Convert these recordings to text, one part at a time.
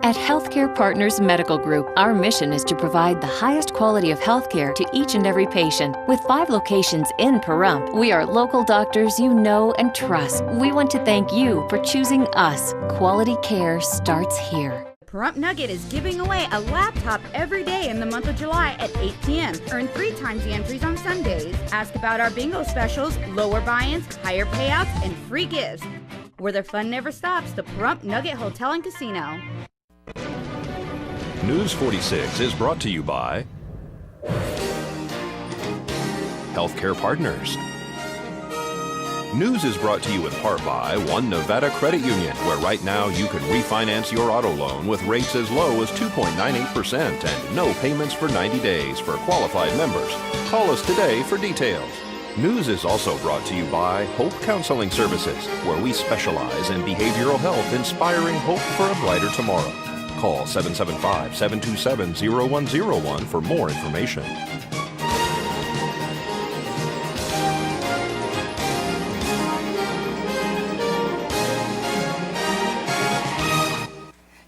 At Healthcare Partners Medical Group, our mission is to provide the highest quality of healthcare to each and every patient. With 5 locations in Pahrump, we are local doctors you know and trust. We want to thank you for choosing us. Quality care starts here. Pahrump Nugget is giving away a laptop every day in the month of July at 8 p.m. Earn 3 times the entries on Sundays. Ask about our bingo specials, lower buy-ins, higher payouts, and free gifts. Where their fun never stops, the Pahrump Nugget Hotel and Casino. News 46 is brought to you by Healthcare Partners. News is brought to you in part by One Nevada Credit Union, where right now you can refinance your auto loan with rates as low as 2.98% and no payments for 90 days for qualified members. Call us today for details. News is also brought to you by Hope Counseling Services, where we specialize in behavioral health, inspiring hope for a brighter tomorrow. Call 775-727-0101 for more information.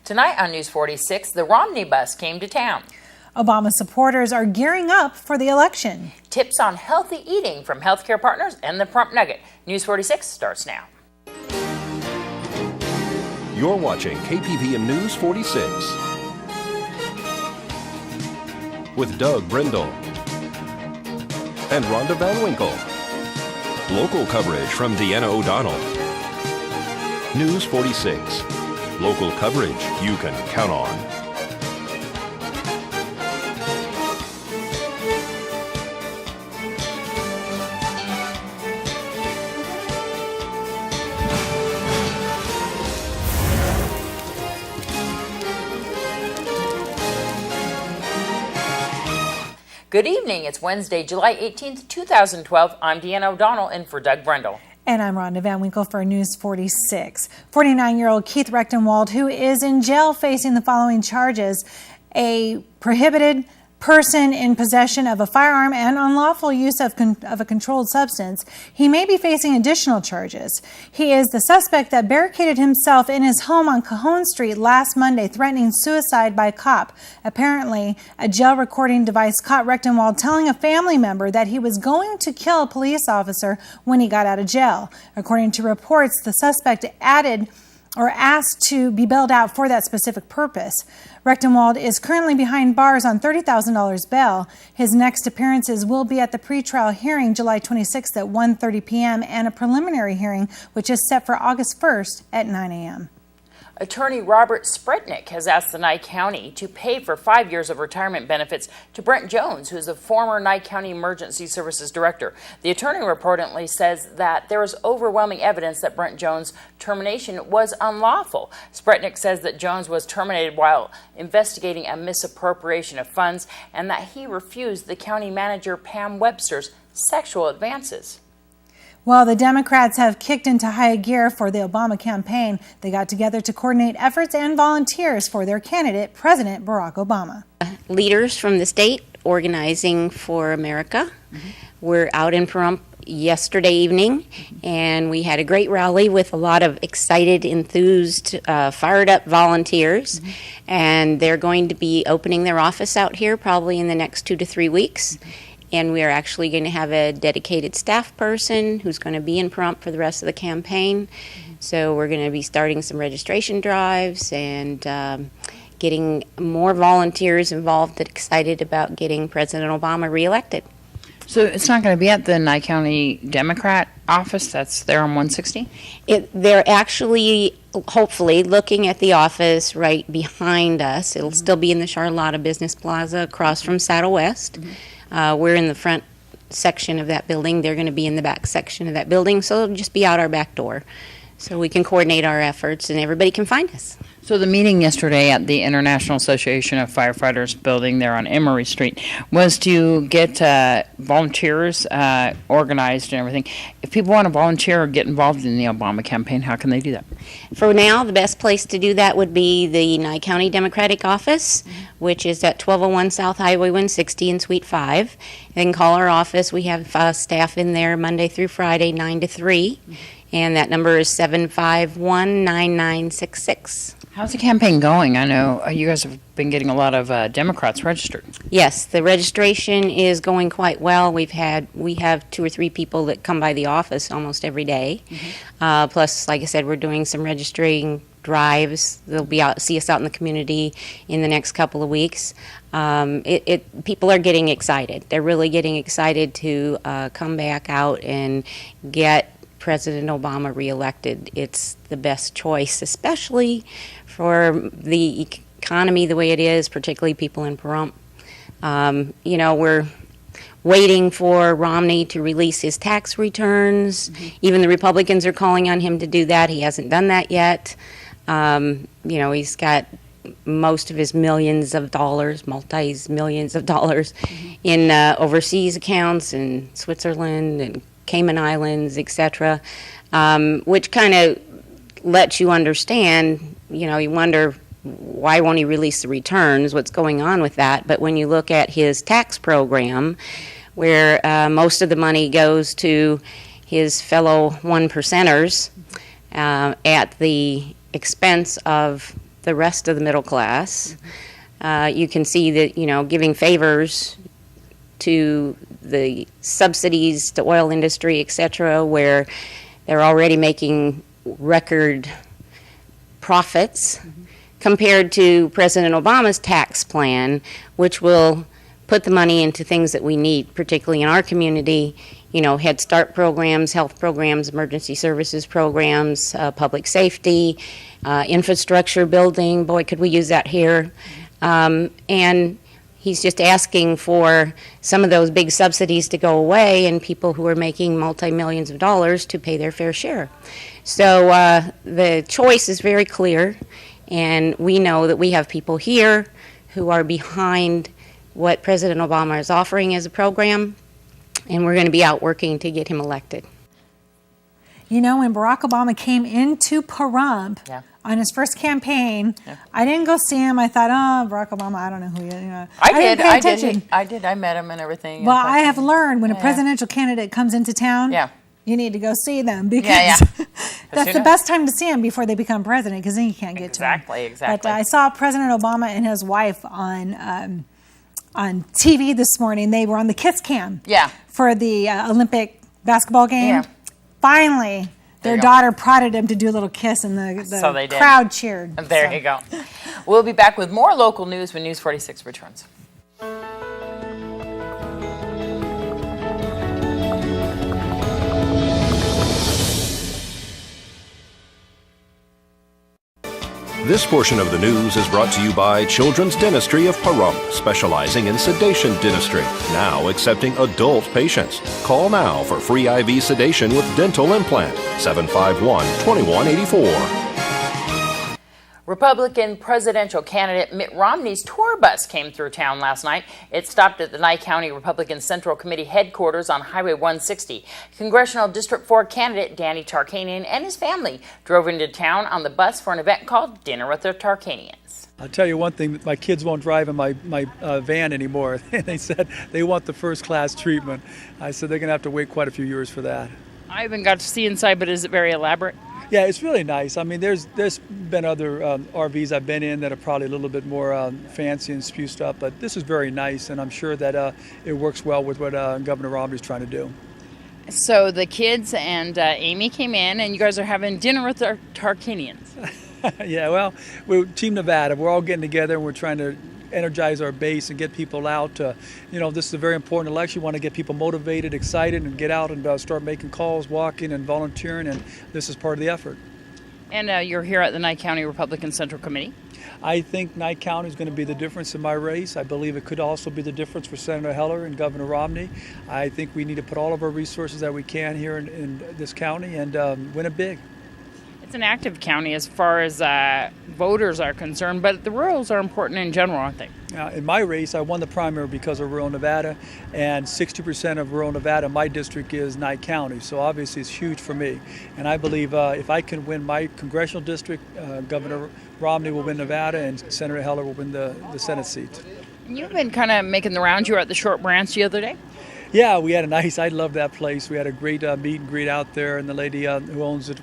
Tonight on News 46, the Romney bus came to town. Obama supporters are gearing up for the election. Tips on healthy eating from Healthcare Partners and the Pahrump Nugget. News 46 starts now. You're watching KPVM News 46 with Doug Brindle and Rhonda Van Winkle. Local coverage from Deanna O'Donnell. News 46. Local coverage you can count on. Good evening. It's Wednesday, July 18th, 2012. I'm Deanna O'Donnell in for Doug Brindle. And I'm Rhonda Van Winkle for News 46. 49-year-old Keith Rechtenwald, who is in jail facing the following charges: a prohibited person in possession of a firearm and unlawful use of a controlled substance. He may be facing additional charges. He is the suspect that barricaded himself in his home on Cajon Street last Monday, threatening suicide by a cop. Apparently, a jail recording device caught Rechtenwald telling a family member that he was going to kill a police officer when he got out of jail. According to reports, the suspect asked to be bailed out for that specific purpose. Rechtenwald is currently behind bars on $30,000 bail. His next appearances will be at the pretrial hearing July 26th at 1:30 p.m. and a preliminary hearing, which is set for August 1st at 9 a.m. Attorney Robert Spretnick has asked the Nye County to pay for 5 years of retirement benefits to Brent Jones, who is the former Nye County Emergency Services Director. The attorney reportedly says that there is overwhelming evidence that Brent Jones' termination was unlawful. Spretnick says that Jones was terminated while investigating a misappropriation of funds and that he refused the county manager Pam Webster's sexual advances. Well, the Democrats have kicked into high gear for the Obama campaign. They got together to coordinate efforts and volunteers for their candidate, President Barack Obama. Leaders from the state organizing for America. We're out in Pahrump yesterday evening, and we had a great rally with a lot of excited, enthused, fired up volunteers. And they're going to be opening their office out here probably in the next 2 to 3 weeks. And we are actually going to have a dedicated staff person who's going to be in Pahrump for the rest of the campaign. So we're going to be starting some registration drives and getting more volunteers involved and excited about getting President Obama reelected. So it's not going to be at the Nye County Democrat office that's there on 160? They're actually, hopefully, looking at the office right behind us. It'll still be in the Charlotta Business Plaza across from Saddle West. We're in the front section of that building. They're going to be in the back section of that building, so it'll just be out our back door. So we can coordinate our efforts and everybody can find us. So the meeting yesterday at the International Association of Firefighters building there on Emory Street was to get volunteers organized and everything. If people want to volunteer or get involved in the Obama campaign, how can they do that? For now, the best place to do that would be the Nye County Democratic Office, which is at 1201 South Highway 160 in Suite 5. They can call our office. We have staff in there Monday through Friday, 9 to 3. And that number is 751-9966. How's the campaign going? I know you guys have been getting a lot of Democrats registered. Yes, the registration is going quite well. We have 2 or 3 people that come by the office almost every day. Plus, like I said, we're doing some registering drives. They'll be out, see us out in the community in the next couple of weeks. People are getting excited. They're really getting excited to come back out and get President Obama reelected. It's the best choice, especially for the economy the way it is, particularly people in Pahrump. We're waiting for Romney to release his tax returns. Even the Republicans are calling on him to do that. He hasn't done that yet. He's got most of his millions of dollars, multi-millions of dollars in overseas accounts in Switzerland and Cayman Islands, etc., which kind of lets you understand, you wonder why won't he release the returns, what's going on with that. But when you look at his tax program, where most of the money goes to his fellow one percenters at the expense of the rest of the middle class, you can see that, giving favors to the subsidies to oil industry, etc., where they're already making record profits, compared to President Obama's tax plan, which will put the money into things that we need, particularly in our community, Head Start programs, health programs, emergency services programs, public safety, infrastructure building. Boy, could we use that here. And he's just asking for some of those big subsidies to go away and people who are making multi-millions of dollars to pay their fair share. So the choice is very clear, and we know that we have people here who are behind what President Obama is offering as a program, and we're going to be out working to get him elected. When Barack Obama came into Pahrump on his first campaign, I didn't go see him. I thought, Barack Obama, I don't know who he is. I didn't pay attention. I did. I met him and everything. Well, I have learned when a presidential candidate comes into town, you need to go see them, because that's the best time to see them before they become president, because then you can't get to them. Exactly. But I saw President Obama and his wife on TV this morning. They were on the Kiss Cam for the Olympic basketball game. Finally, their daughter prodded him to do a little kiss, and the crowd cheered. There you go. We'll be back with more local news when News 46 returns. This portion of the news is brought to you by Children's Dentistry of Pahrump, specializing in sedation dentistry, now accepting adult patients. Call now for free IV sedation with dental implant, 751-2184. Republican presidential candidate Mitt Romney's tour bus came through town last night. It stopped at the Nye County Republican Central Committee headquarters on Highway 160. Congressional District 4 candidate Danny Tarkanian and his family drove into town on the bus for an event called Dinner with the Tarkanians. I'll tell you one thing, my kids won't drive in my van anymore. They said they want the first class treatment. I said they're going to have to wait quite a few years for that. I haven't got to see inside, but is it very elaborate? Yeah, it's really nice. I mean, there's been other RVs I've been in that are probably a little bit more fancy and spruced up, but this is very nice, and I'm sure that it works well with what Governor Romney's trying to do. So the kids and Amy came in, and you guys are having dinner with the Tarkanians. Yeah, well, we're Team Nevada. We're all getting together, and we're trying to energize our base and get people out. This is a very important election. We want to get people motivated, excited, and get out and start making calls, walking, and volunteering, and this is part of the effort. And you're here at the Nye County Republican Central Committee. I think Nye County is going to be the difference in my race. I believe it could also be the difference for Senator Heller and Governor Romney. I think we need to put all of our resources that we can here in this county and win it big. It's an active county as far as voters are concerned, but the rurals are important in general, aren't they? In my race, I won the primary because of rural Nevada, and 60% of rural Nevada, my district, is Nye County, so obviously it's huge for me. And I believe if I can win my congressional district, Governor Romney will win Nevada, and Senator Heller will win the Senate seat. You've been kind of making the rounds. You were at the Short Branch the other day? Yeah, we had I love that place. We had a great meet and greet out there, and the lady who owns it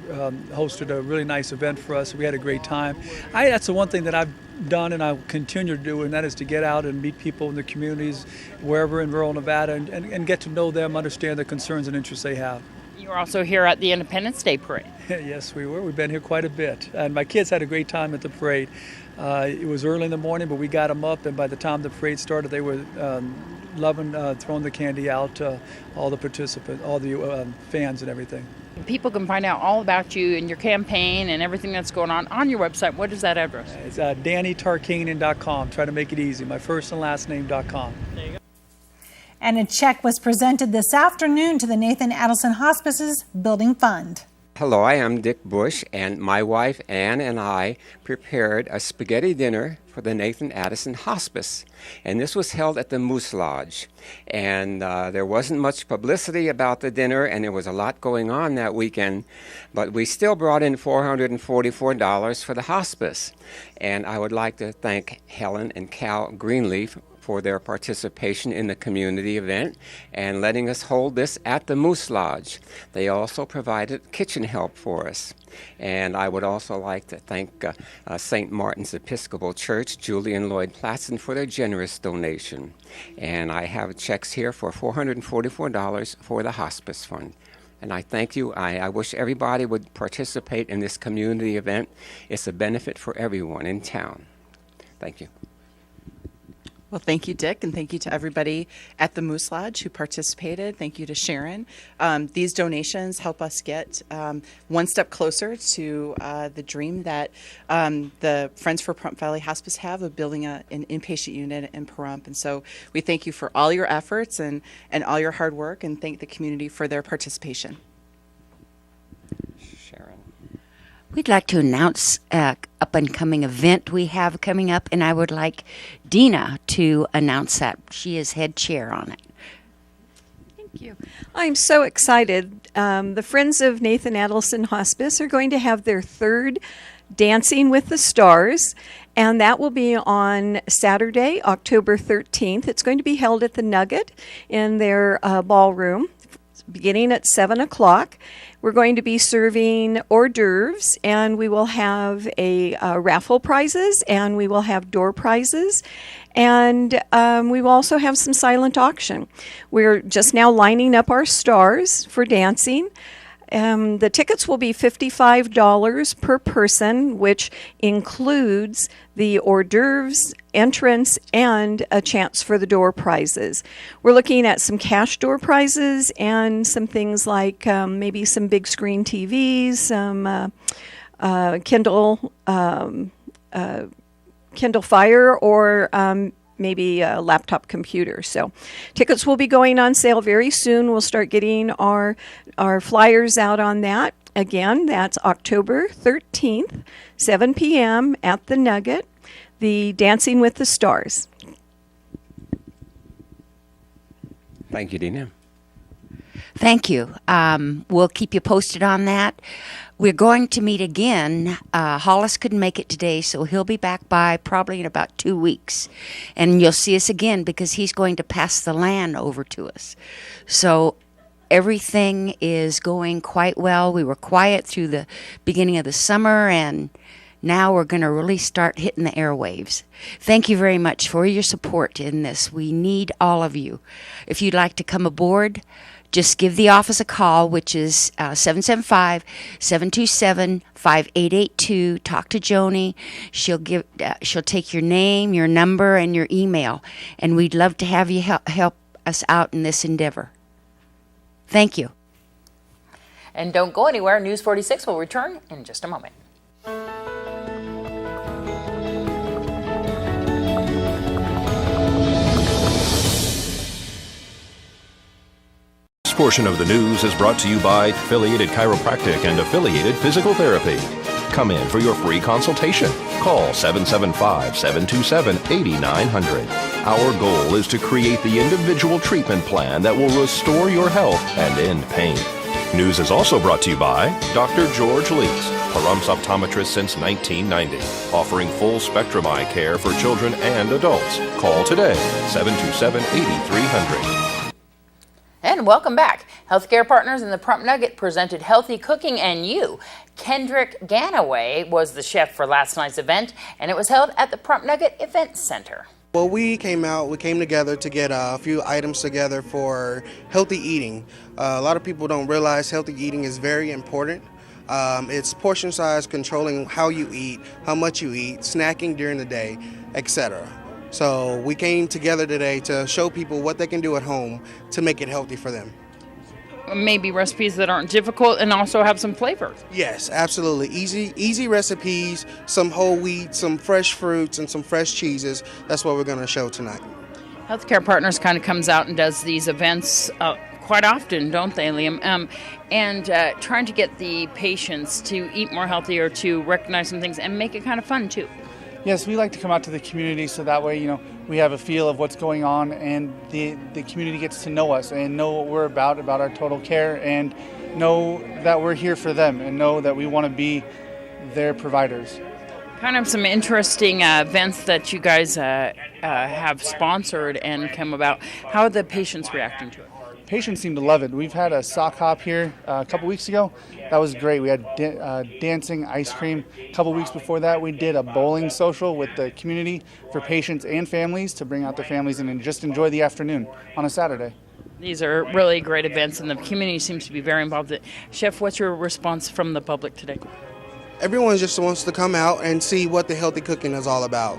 hosted a really nice event for us. We had a great time. That's the one thing that I've done and I'll continue to do, and that is to get out and meet people in the communities wherever in rural Nevada and get to know them, understand the concerns and interests they have. You were also here at the Independence Day Parade. Yes, we were. We've been here quite a bit. And my kids had a great time at the parade. It was early in the morning, but we got them up, and by the time the parade started, they were loving throwing the candy out, all the participants, all the fans and everything. People can find out all about you and your campaign and everything that's going on your website. What is that address? It's DannyTarkanian.com. Try to make it easy. My first and last name.com. There you go. And a check was presented this afternoon to the Nathan Adelson Hospice's Building Fund. Hello, I am Dick Bush, and my wife Ann and I prepared a spaghetti dinner for the Nathan Adelson Hospice. And this was held at the Moose Lodge. And there wasn't much publicity about the dinner, and there was a lot going on that weekend. But we still brought in $444 for the hospice. And I would like to thank Helen and Cal Greenleaf for their participation in the community event and letting us hold this at the Moose Lodge. They also provided kitchen help for us. And I would also like to thank St. Martin's Episcopal Church, Julie and Lloyd Platson, for their generous donation. And I have checks here for $444 for the hospice fund. And I thank you. I wish everybody would participate in this community event. It's a benefit for everyone in town. Thank you. Well, thank you, Dick, and thank you to everybody at the Moose Lodge who participated. Thank you to Sharon. These donations help us get one step closer to the dream that the Friends for Pahrump Valley Hospice have of building an inpatient unit in Pahrump. And so we thank you for all your efforts and all your hard work, and thank the community for their participation. We'd like to announce an up-and-coming event we have coming up, and I would like Dina to announce that. She is head chair on it. Thank you. I'm so excited. The Friends of Nathan Adelson Hospice are going to have their third Dancing with the Stars, and that will be on Saturday, October 13th. It's going to be held at the Nugget in their ballroom, beginning at 7 o'clock. We're going to be serving hors d'oeuvres, and we will have a raffle prizes, and we will have door prizes, and we will also have some silent auction. We're just now lining up our stars for dancing. The tickets will be $55 per person, which includes the hors d'oeuvres, entrance, and a chance for the door prizes. We're looking at some cash door prizes and some things like maybe some big screen TVs, some Kindle Fire, or maybe a laptop computer. So tickets will be going on sale very soon. We'll start getting our flyers out on that. Again, that's October 13th, 7 p.m. at the Nugget, the Dancing with the Stars. Thank you, Dina. Thank you. We'll keep you posted on that. We're going to meet again. Hollis couldn't make it today, so he'll be back by probably in about 2 weeks. And you'll see us again because he's going to pass the land over to us. So everything is going quite well. We were quiet through the beginning of the summer, and now we're going to really start hitting the airwaves. Thank you very much for your support in this. We need all of you. If you'd like to come aboard, just give the office a call, which is 775-727-5882. Talk to Joni. She'll take your name, your number, and your email, and we'd love to have you help us out in this endeavor. Thank you. And don't go anywhere. News 46 will return in just a moment. This portion of the news is brought to you by Affiliated Chiropractic and Affiliated Physical Therapy. Come in for your free consultation. Call 775-727-8900. Our goal is to create the individual treatment plan that will restore your health and end pain. News is also brought to you by Dr. George Leaks, Pahrumps optometrist since 1990, offering full spectrum eye care for children and adults. Call today, 727-8300. And welcome back. Healthcare Partners in the Prump Nugget presented Healthy Cooking and You. Kendrick Ganaway was the chef for last night's event, and it was held at the Prump Nugget Event Center. Well, we came together to get a few items together for healthy eating. A lot of people don't realize healthy eating is very important. It's portion size, controlling how you eat, how much you eat, snacking during the day, etc. So we came together today to show people what they can do at home to make it healthy for them. Maybe recipes that aren't difficult and also have some flavor. Yes, absolutely. Easy recipes, some whole wheat, some fresh fruits, and some fresh cheeses. That's what we're going to show tonight. Healthcare Partners kind of comes out and does these events quite often, don't they, Liam? And trying to get the patients to eat more healthy or to recognize some things and make it kind of fun, too. Yes, we like to come out to the community so that way, we have a feel of what's going on and the community gets to know us and know what we're about our total care, and know that we're here for them and know that we want to be their providers. Kind of some interesting events that you guys have sponsored and come about. How are the patients reacting to it? Patients seem to love it. We've had a sock hop here a couple weeks ago. That was great. We had dancing, ice cream. A couple weeks before that, we did a bowling social with the community for patients and families to bring out their families and just enjoy the afternoon on a Saturday. These are really great events, and the community seems to be very involved. Chef, what's your response from the public today? Everyone just wants to come out and see what the healthy cooking is all about.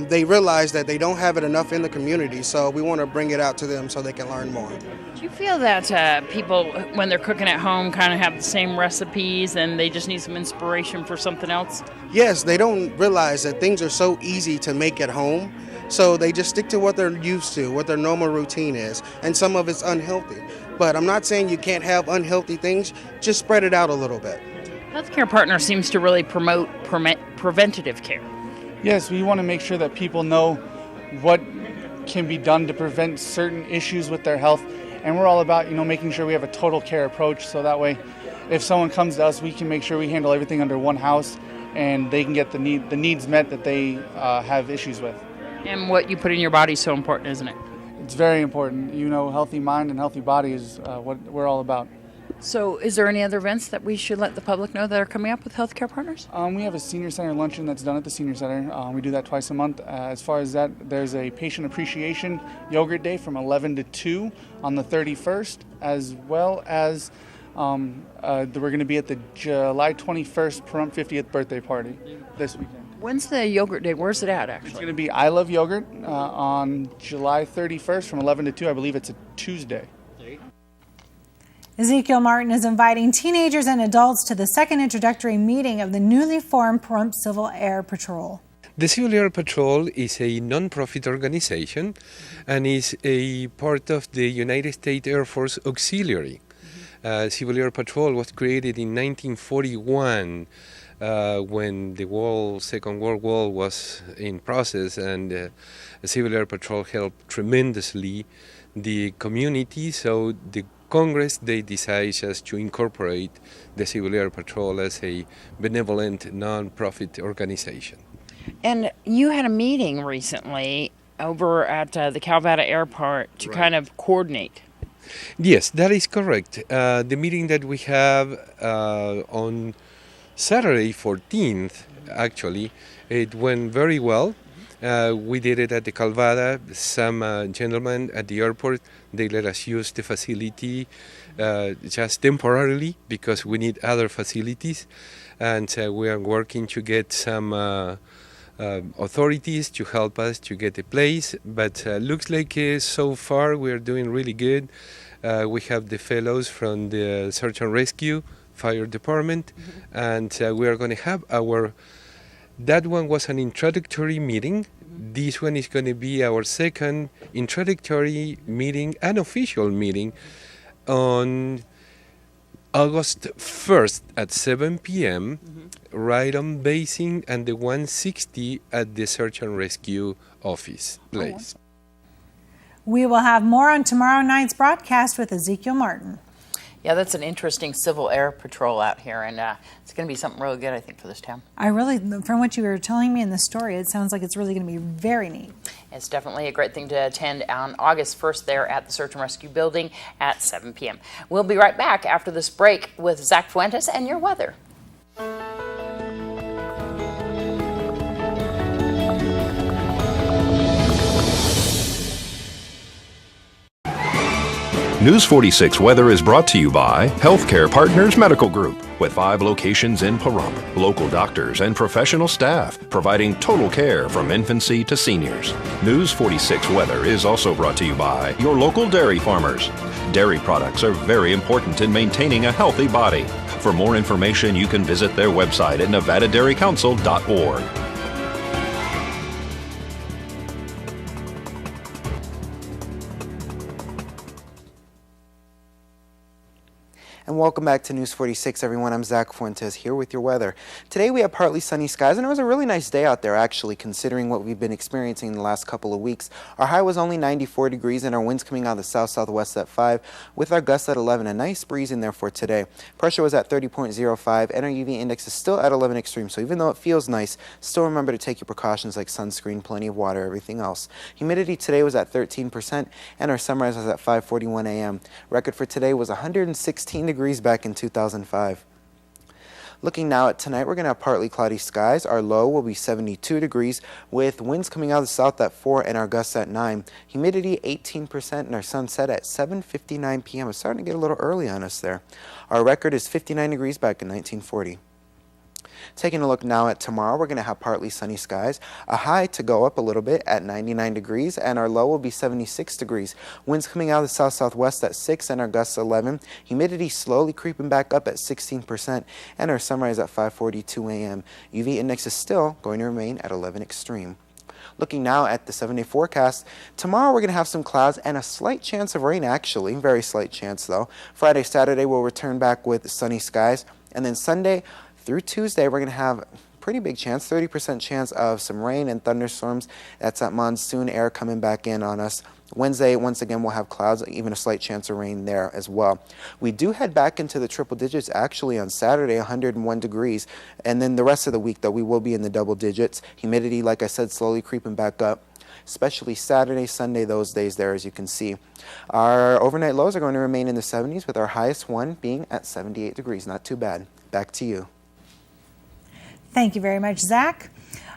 They realize that they don't have it enough in the community, so we want to bring it out to them so they can learn more. Do you feel that people, when they're cooking at home, kind of have the same recipes and they just need some inspiration for something else? Yes, they don't realize that things are so easy to make at home, so they just stick to what they're used to, what their normal routine is, and some of it's unhealthy. But I'm not saying you can't have unhealthy things, just spread it out a little bit. Healthcare Partner seems to really promote preventative care. Yes, we want to make sure that people know what can be done to prevent certain issues with their health, and we're all about making sure we have a total care approach, so that way if someone comes to us, we can make sure we handle everything under one house and they can get the needs met that they have issues with. And what you put in your body is so important, isn't it? It's very important. Healthy mind and healthy body is what we're all about. So is there any other events that we should let the public know that are coming up with Healthcare Partners? We have a senior center luncheon that's done at the senior center. We do that twice a month. As far as that, there's a patient appreciation yogurt day from 11 to 2 on the 31st, as well as we're going to be at the July 21st Prump 50th birthday party this weekend. When's the yogurt day? Where's it at, actually? It's going to be I Love Yogurt on July 31st from 11 to 2. I believe it's a Tuesday. Ezekiel Martin is inviting teenagers and adults to the second introductory meeting of the newly formed Pahrump Civil Air Patrol. The Civil Air Patrol is a non-profit organization and is a part of the United States Air Force Auxiliary. Civil Air Patrol was created in 1941 when the Second World War was in process, and the Civil Air Patrol helped tremendously the community, so the Congress, they decided just to incorporate the Civil Air Patrol as a benevolent, non-profit organization. And you had a meeting recently over at the Calvada Airport to kind of coordinate. Yes, that is correct. The meeting that we have on Saturday 14th, actually, it went very well. We did it at the Calvada. Some gentlemen at the airport, they let us use the facility just temporarily because we need other facilities. And we are working to get some authorities to help us to get a place. But looks like so far we are doing really good. We have the fellows from the Search and Rescue Fire Department, and we are going to have that one was an introductory meeting. This one is going to be our second introductory meeting, an official meeting, on August 1st at 7 p.m., right on Basing and the 160 at the Search and Rescue office place. We will have more on tomorrow night's broadcast with Ezekiel Martin. Yeah, that's an interesting Civil Air Patrol out here, and it's going to be something really good, I think, for this town. From what you were telling me in the story, it sounds like it's really going to be very neat. It's definitely a great thing to attend on August 1st there at the Search and Rescue Building at 7 p.m. We'll be right back after this break with Zach Fuentes and your weather. News 46 Weather is brought to you by Healthcare Partners Medical Group, with 5 locations in Pahrump. Local doctors and professional staff providing total care from infancy to seniors. News 46 Weather is also brought to you by your local dairy farmers. Dairy products are very important in maintaining a healthy body. For more information, you can visit their website at nevadadairycouncil.org. And welcome back to News 46, everyone. I'm Zach Fuentes here with your weather. Today we have partly sunny skies, and it was a really nice day out there, actually, considering what we've been experiencing in the last couple of weeks. Our high was only 94 degrees, and our winds coming out of the south-southwest at 5, with our gusts at 11. A nice breeze in there for today. Pressure was at 30.05, and our UV index is still at 11 extreme. So even though it feels nice, still remember to take your precautions like sunscreen, plenty of water, everything else. Humidity today was at 13%, and our sunrise was at 5:41 a.m. Record for today was 116 degrees back in 2005. Looking now at tonight, we're going to have partly cloudy skies. Our low will be 72 degrees with winds coming out of the south at 4 and our gusts at 9. Humidity 18% and our sunset at 7:59 p.m. It's starting to get a little early on us there. Our record is 59 degrees back in 1940. Taking a look now at tomorrow, we're going to have partly sunny skies, a high to go up a little bit at 99 degrees, and our low will be 76 degrees. Winds coming out of the south-southwest at 6 and our gusts 11. Humidity slowly creeping back up at 16%, and our sunrise at 5:42 a.m. UV index is still going to remain at 11 extreme. Looking now at the 7-day forecast, tomorrow we're going to have some clouds and a slight chance of rain, actually, very slight chance though. Friday, Saturday we'll return back with sunny skies, and then Sunday through Tuesday, we're going to have a pretty big chance, 30% chance of some rain and thunderstorms. That's that monsoon air coming back in on us. Wednesday, once again, we'll have clouds, even a slight chance of rain there as well. We do head back into the triple digits actually on Saturday, 101 degrees. And then the rest of the week, though, we will be in the double digits. Humidity, like I said, slowly creeping back up, especially Saturday, Sunday, those days there, as you can see. Our overnight lows are going to remain in the 70s, with our highest one being at 78 degrees. Not too bad. Back to you. Thank you very much, Zach.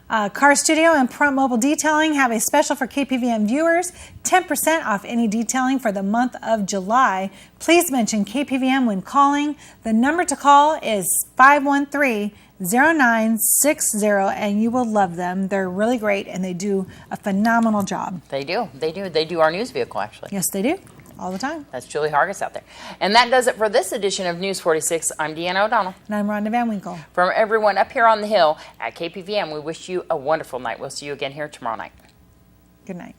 Car Studio and Pahrump Mobile Detailing have a special for KPVM viewers, 10% off any detailing for the month of July. Please mention KPVM when calling. The number to call is 513-0960, and you will love them. They're really great, and they do a phenomenal job. They do. They do our news vehicle, actually. Yes, they do. All the time. That's Julie Hargis out there. And that does it for this edition of News 46. I'm Deanna O'Donnell. And I'm Rhonda Van Winkle. From everyone up here on the Hill at KPVM, we wish you a wonderful night. We'll see you again here tomorrow night. Good night.